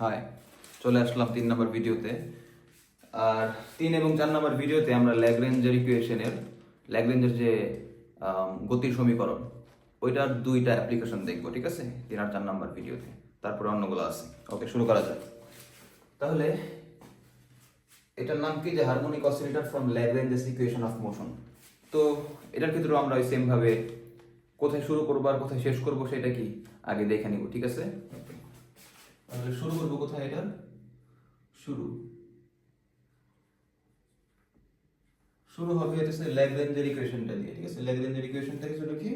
High, চলে আসলাম 3 নম্বর ভিডিওতে। আর 3 এবং 4 নম্বর ভিডিওতে আমরা ল্যাগ্রেঞ্জের ইকুয়েশনের ল্যাগ্রেঞ্জের যে গতির সমীকরণ ওইটার 2টা অ্যাপ্লিকেশন দেখবো, ঠিক আছে? 3 আর 4 নম্বর ভিডিওতে, তারপরে অন্যগুলো আছে। ওকে, শুরু করা যাক। তাহলে এটার নাম কি, যে harmonic oscillator from Lagrange's equation of motion. তো এটার ক্ষেত্রেও আমরা ওই সেম ভাবে কোথায় শুরু করবো আর কোথায় শেষ করবো সেটা কি আগে দেখে নিব, ঠিক আছে? তাহলে শুরু করবো কোথায়? এটা শুরু শুরু হবে হচ্ছে ল্যাগ্রেঞ্জের ইকুয়েশনটা দিয়ে, ঠিক আছে? ল্যাগ্রেঞ্জের ইকুয়েশনটা ছিল কি,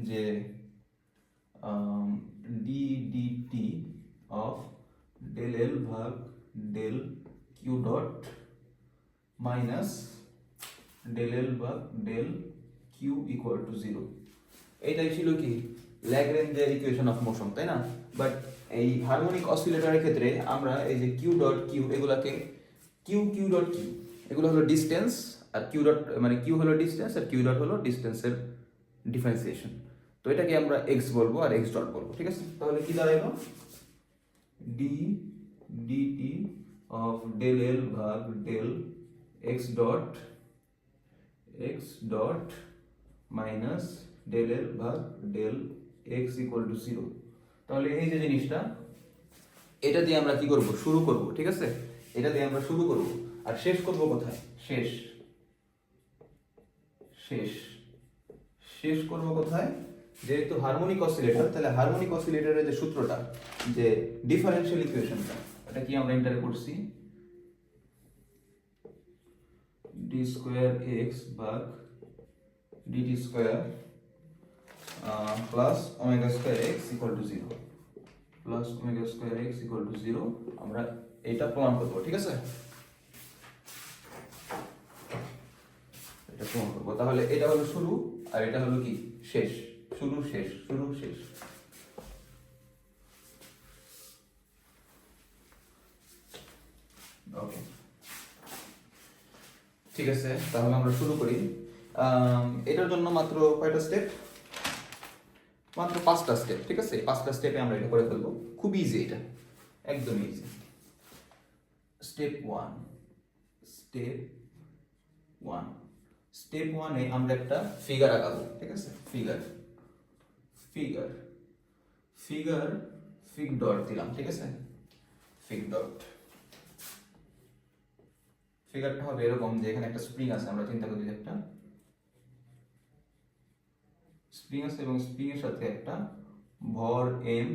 যে d dt of del L ভাগ del q dot minus del L ভাগ ডেল কিউ ইকুয়াল টু 0। এইটাই ছিল কি ল্যাগ্রেঞ্জের ইকুয়েশন অফ মোশন, তাই না? বাট এই হারমোনিক অসিলেটরের ক্ষেত্রে আমরা এই যে কিউ ডট কিউ এগুলাকে কিউ কিউ ডট কিউ এগুলো হলো ডিস্টেন্স, আর কিউ ডট মানে কিউ হলো ডিস্টেন্স আর কিউ ডট হলো ডিস্টেন্সের ডিফারেন্সিয়েশন। তো এটাকে আমরা এক্স বলবো আর এক্স ডট বলবো, ঠিক আছে? তাহলে কি দাঁড়াইলো, d dt of del L ভাগ del x dot minus del L ভাগ ডেল এক্স ইকুয়াল টু 0। তাহলে এই যে জিনিসটা, এটা দিয়ে আমরা কি করব, শুরু করব, ঠিক আছে? এটা দিয়ে আমরা শুরু করব আর শেষ করব কোথায়? শেষ শেষ শেষ করব কোথায়? যেহেতু হারমোনিক অসিলেটর, তাহলে হারমোনিক অসিলেটরের যে সূত্রটা, যে ডিফারেনশিয়াল ইকুয়েশনটা, এটা কি আমরা ইন্টারে করছি, ডি স্কোয়ার এক্স ভাগ dt square plus omega square x equal to 0, plus omega square x equal to 0। আমরা এটা প্রমাণ করবো, ঠিক আছে? এটা প্রমাণ করবো। তাহলে এটা হলো শুরু আর এটা হলো কি শেষ। শুরু শেষ, শুরু শেষ। ওকে, ঠিক আছে, তাহলে আমরা শুরু করি। এটার জন্য মাত্র কয়টা স্টেপ? মাত্র 5টা স্টেপ, ঠিক আছে? 5টা স্টেপে আমরা এটা করে ফেলবো। খুব ইজি, এটা একদম ইজি। স্টেপ 1 স্টেপ 1 স্টেপ 1-এ আমরা একটা ফিগার আঁকাবো, ঠিক আছে? Figure figure figure fig dot দিলাম, ঠিক আছে? Fig dot. ফিগারটা হবে এরকম, যে এখানে একটা স্প্রিং আছে। আমরা চিন্তা করি যে একটা স্প্রিং আছে এবং স্প্রিং এর সাথে একটা ভর এম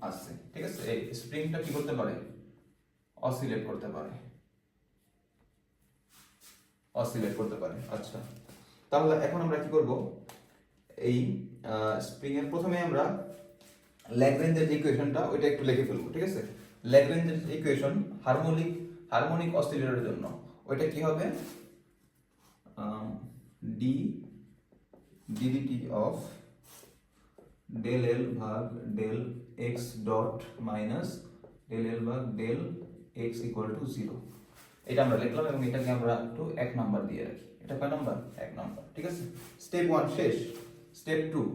আছে, ঠিক আছে? এই স্প্রিংটা কি করতে পারে? অসিলেট করতে পারে, অসিলেট করতে পারে। আচ্ছা, তাহলে এখন আমরা কি করব, এই স্প্রিং এর প্রথমে আমরা ল্যাগ্রেঞ্জের ইকুয়েশনটা ওইটা একটু লিখে ফেলবো, ঠিক আছে? ল্যাগ্রেঞ্জের ইকুয়েশন হারমোনিক অসিলেটরের জন্য ওইটা কি হবে, d d dt of del L ভাগ del x dot minus del L ভাগ ডেল এক্স ইকুয়াল টু 0। এটা আমরা লিখলাম এবং এটাকে আমরা একটু 1 নাম্বার দিয়ে রাখি। এটা কয় নাম্বার? 1 নাম্বার, ঠিক আছে? স্টেপ 1 শেষ। স্টেপ 2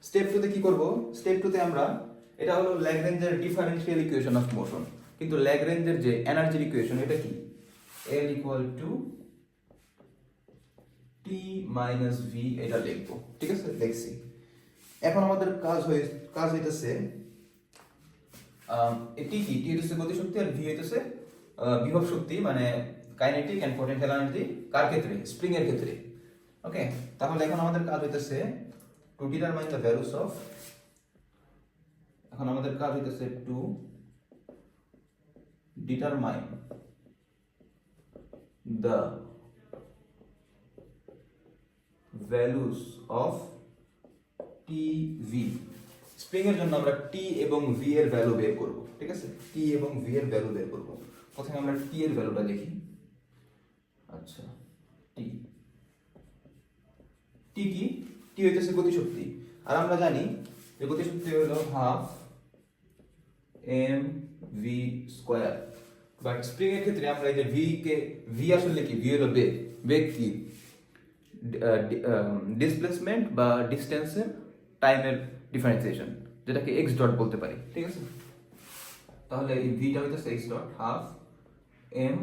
স্টেপ 2 তে কি করব? স্টেপ 2 তে আমরা, এটা হলো ল্যাগ্রেঞ্জের ডিফারেনশিয়াল ইকুয়েশন অফ মোশন, কিন্তু ল্যাগ্রেঞ্জের যে এনার্জির ইকুয়েশন এটা কি, L equal to T minus V, এটা লিখবো, ঠিক আছে? লিখছি। এখন আমাদের কাজ হইতেছে টি কি, টি হইতেছে গতিশক্তি আর ভি হইতেছে বিভব শক্তি, মানে কাইনেটিক এন্ড পোটেনশিয়াল এনার্জি। কার ক্ষেত্রে? স্প্রিং এর ক্ষেত্রে। ওকে, তাহলে এখন আমাদের কাজ হইতেছে to determine the values of, এখন আমাদের কাজ হইতেছে to determine the values of T V. Spring এর জন্য আমরা টি এবং ভি এর ভ্যালু বের করব, ঠিক আছে? টি এবং ভি এর ভ্যালু বের করব। প্রথমে আমরা টি এর ভ্যালুটা দেখি। আচ্ছা, টি টি কি? টি হইতেছে গতিশক্তি, আর আমরা জানি যে গতিশক্তি হলো half m v square. But spring এর ক্ষেত্রে আমরা এই যে ভি আসলে কি, ভি হলো বেগ। বেগ কি? ডিসপ্লেসমেন্ট বা ডিস্টেন্সের টাইমের ডিফারেন্সিয়েশন, যেটাকে এক্স ডট বলতে পারি, ঠিক আছে। তাহলে এই ভিটা হইতেছে x dot half m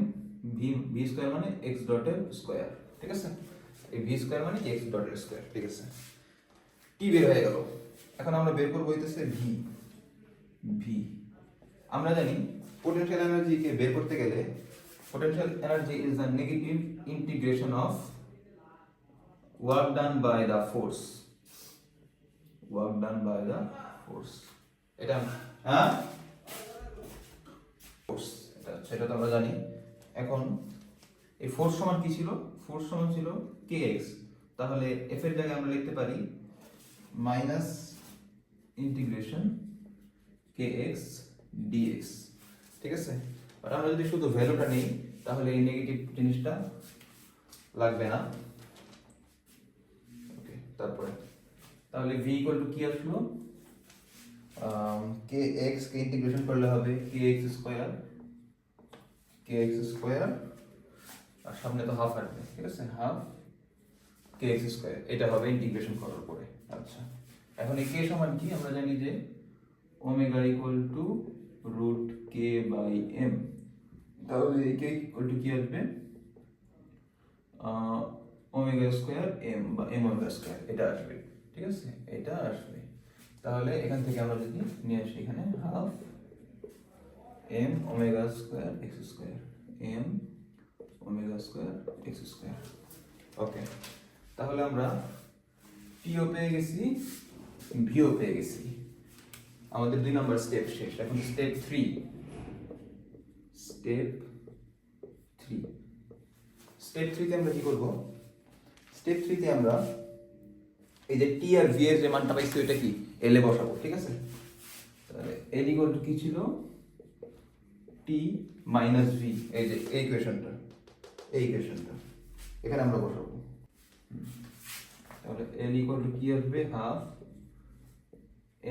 v, v square মানে এক্স ডটের স্কোয়ার, ঠিক আছে। এই ভি স্কোয়ার মানে এক্স ডটের স্কোয়ার, ঠিক আছে। টি বের হয়ে গেল। এখন আমরা বের করবো হইতেছে ভি। ভি আমরা জানি পোটেনশিয়াল এনার্জিকে বের করতে গেলে potential energy is the negative integration of work done by the force, work done by the force, এটা হ্যাঁ ফোর্স, এটা সেটা তো আমরা জানি। এখন এই ফোর্স সমান কি ছিল? ফোর্স সমান ছিল kx, তাহলে f এর জায়গায় আমরা লিখতে পারি মাইনাস ইন্টিগ্রেশন kx dx, ঠিক আছে। আর আমরা যদি শুধু ভ্যালুটা নেই তাহলে এই নেগেটিভ জিনিসটা লাগবে না। ওকে, তারপরে তাহলে v ইকুয়াল টু কি আসলো? kx কে ইন্টিগ্রেশন করলে হবে kx স্কয়ার আর সামনে তো হাফ আসবে, ঠিক আছে, হাফ kx স্কয়ার, এটা হবে ইন্টিগ্রেশন করার পরে। আচ্ছা, এখন এই k সমান কি? আমরা জানি যে omega equal to root k by m, তাহলে এই k ইকুয়াল টু কি আসবে? ওমেগা স্কয়ার m বা m ওমেগা স্কয়ার, এটা আসবে, ঠিক আছে, এটা আসবে। তাহলে এখান থেকে আমরা যদি নিয়ে আসি এখানে half m omega square x square, m omega square x square. Okay, তাহলে আমরা টিও পেয়ে গেছি, ভিও পেয়ে গেছি। আমাদের 2 নাম্বার স্টেপ শেষ। এখন স্টেপ 3। স্টেপ 3 তে আমরা কি করব? স্টেপ 3 তে আমরা এই যে টি আর ভি এর যে মানটা পাইছি ওটা কি এল এ বসাবো, ঠিক আছে। তাহলে এল ইকুয়াল টু কি ছিল? টি মাইনাস ভি, এই যে এই ইকুয়েশনটা এখানে আমরা বসাবো। তাহলে এল ইকুয়াল টু কি আসবে? হাফ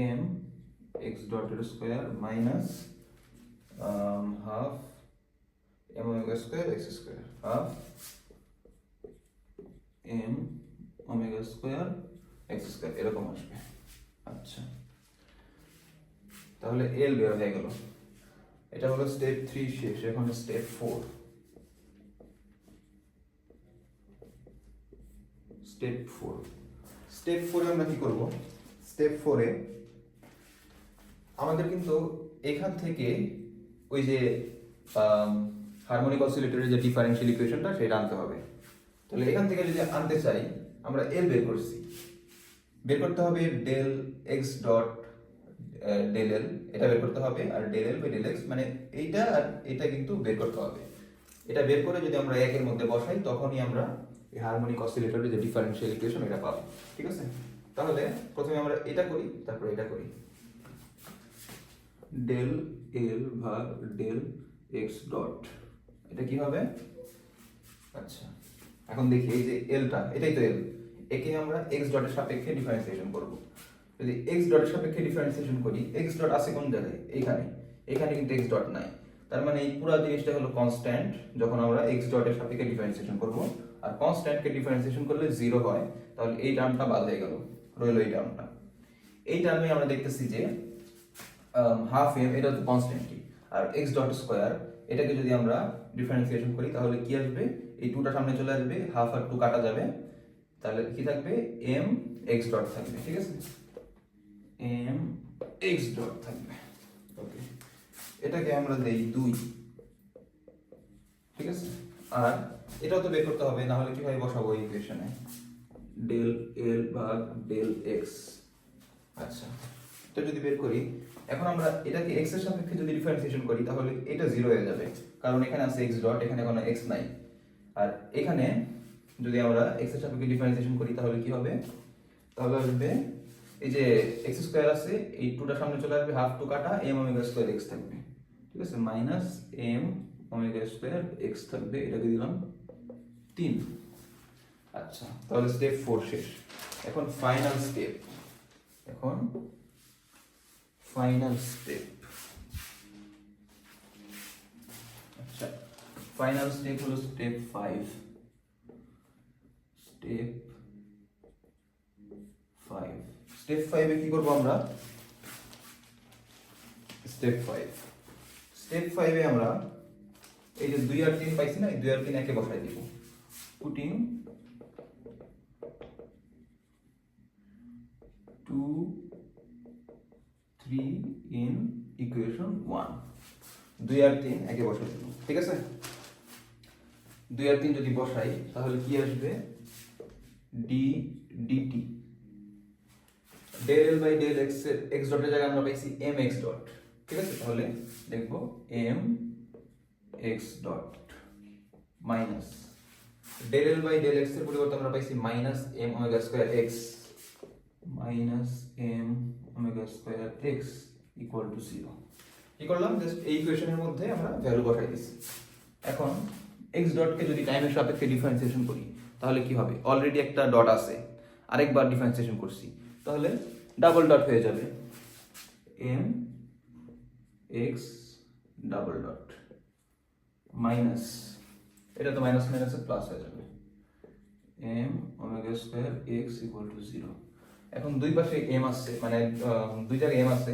এম এক্স ডটের square minus half m omega square x square, half m omega square x square, এরকম আসবে। আচ্ছা, তাহলে এল বের হয়ে গেল। এটা হলো স্টেপ 3 শেষ। এখন স্টেপ 4। স্টেপ 4 আমরা কি করব? স্টেপ 4 এ আমাদের কিন্তু এখান থেকে ওই যে হারমোনিক অসিলেটরের যে ডিফারেনশিয়াল ইকুয়েশনটা সেটা আনতে হবে। তাহলে এখান থেকে যদি আনতে চাই, আমরা এল বের করছি, বের করতে হবে del x dot del L, এটা বের করতে হবে, আর del L by del x মানে এইটা আর এটা কিন্তু বের করতে হবে। এটা বের করে যদি আমরা একের মধ্যে বসাই তখনই আমরা এই হারমোনিক অসিলেটরের যে ডিফারেনশিয়াল ইকুয়েশন এটা পাবো, ঠিক আছে। তাহলে প্রথমে আমরা এটা করি, তারপর এটা করি। ডেল এল ভাগ ডেল এক্স ডট, এটা কি হবে? আচ্ছা, এখন দেখি এই যে এলটা, এটাই তো এল, একে আমরা এক্স ডটের সাপেক্ষে ডিফারেন্সিয়েশন করব। যদি এক্স ডটের সাপেক্ষে ডিফারেন্সিয়েশন করি, এক্স ডট আছে কোন জায়গায়? এখানে কিন্তু এক্স ডট নাই। তার মানে এই পুরো জিনিসটা হলো কনস্ট্যান্ট যখন আমরা এক্স ডটের সাপেক্ষে ডিফারেন্সিয়েশন করব। আর কনস্ট্যান্টকে ডিফারেন্সিয়েশন করলে 0 হয়, তাহলে এই টার্মটা বাদ হয়ে গেল, রইল এই টার্মটা। এই টার্মে আমরা দেখতেছি যে হাফ এম, এটা তো কনস্ট্যান্টই, আর এক্স ডট স্কয়ার এটাকে যদি আমরা ডিফারেন্সিয়েশন করি তাহলে কি আসবে? এই 2টা সামনে চলে আসবে, হাফ আর 2 কাটা যাবে, তাহলে কি থাকবে? এম এক্স ডট থাকবে, ঠিক আছে, এম এক্স ডট থাকবে। ওকে, এটাকে আমরা দেই 2, ঠিক আছে। আর এটাও তো বের করতে হবে, না হলে কিভাবে বসাবো এই ইকুয়েশনে? ডেল এল ভাগ ডেল এক্স। আচ্ছা, এটা যদি বের করি, এখন আমরা এটাকে x এর সাপেক্ষে যদি ডিফারেন্সিয়েশন করি তাহলে এটা 0 হয়ে যাবে, কারণ এখানে আছে x ডট, এখানে কোনো x নাই। আর এখানে যদি আমরা x এর সাপেক্ষে ডিফারেন্সিয়েশন করি তাহলে কি হবে? তাহলে আসবে এই যে x স্কয়ার আছে, এই 2টা সামনে চলে আসবে, হাফ 2 কাটা m ওমেগা স্কয়ার x থাকবে, ঠিক আছে, minus m omega square x থাকবে, এটাকে দিলাম 3। আচ্ছা, তাহলে স্টেপ 4 শেষ। এখন ফাইনাল স্টেপ। আচ্ছা, ফাইনাল স্টেপ হলো স্টেপ 5। স্টেপ 5 এ কি করব আমরা? স্টেপ 5 এ আমরা এই যে 2 আর 3 পাইছি না, এই 2 আর 3 একে বসাই দিব। পুটিং 2 3 ইন ইকুয়েশন 1, 2 আর 3 একে বসাই দিব। ঠিক আছে, 2 আর 3 যদি বসাই তাহলে কি আসবে? D dt del L by del x এর এক্স ডটের জায়গায় আমরা পাইছি এম এক্স ডট। ঠিক আছে, তাহলে দেখবো m x dot minus del L by del x এর পরিবর্তে আমরা পাইছি minus m omega square x, minus m omega square x equal to 0। কি করলাম? জাস্ট এই ইকুয়েশনের মধ্যে আমরা ভ্যালু বসাই দিছি। এখন এক্স ডটকে যদি টাইমের সাপেক্ষে ডিফারেন্সিয়েশন করি তাহলে কি হবে? অলরেডি একটা ডট আছে, আরেকবার ডিফারেন্সিয়েশন করছি, তাহলে ডাবল ডট হয়ে যাবে m x double dot minus, এটা তো মাইনাস মাইনাসে প্লাস হয়ে যাবে m omega square x equal to 0। এখন দুই পাশে এম আছে, মানে দুই জায়গায় এম আছে,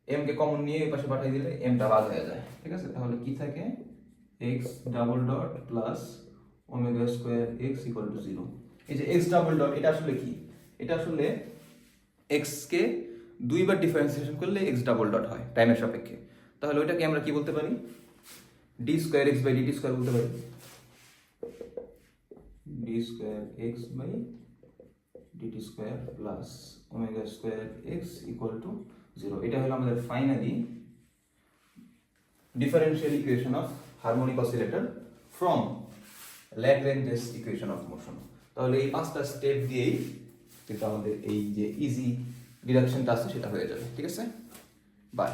এম কে কমন নিয়ে এই পাশে পাঠিয়ে দিলে এমটা বাদ হয়ে যায়। ঠিক আছে, তাহলে কি থাকে? X double dot plus omega square x equal to 0। এই যে এক্স ডাবল ডট, এটা আসলে কি? এটা আসলে এক্স কে দুইবার ডিফারেন্সিয়েশন করলে এক্স ডাবল ডট হয় টাইমের সাপেক্ষে। তাহলে ওইটাকে আমরা কি বলতে পারি? D square x by dt square বলতে পারি। D square x by dt square plus omega square x equal to 0। এটা হলো আমাদের finally differential equation of harmonic oscillator from Lagrange's equation of motion. তাহলে এই 5টা স্টেপ দিয়েই কিন্তু আমাদের এই যে ইজি ডিডাকশনটা আছে সেটা হয়ে যাবে। ঠিক আছে, বাই।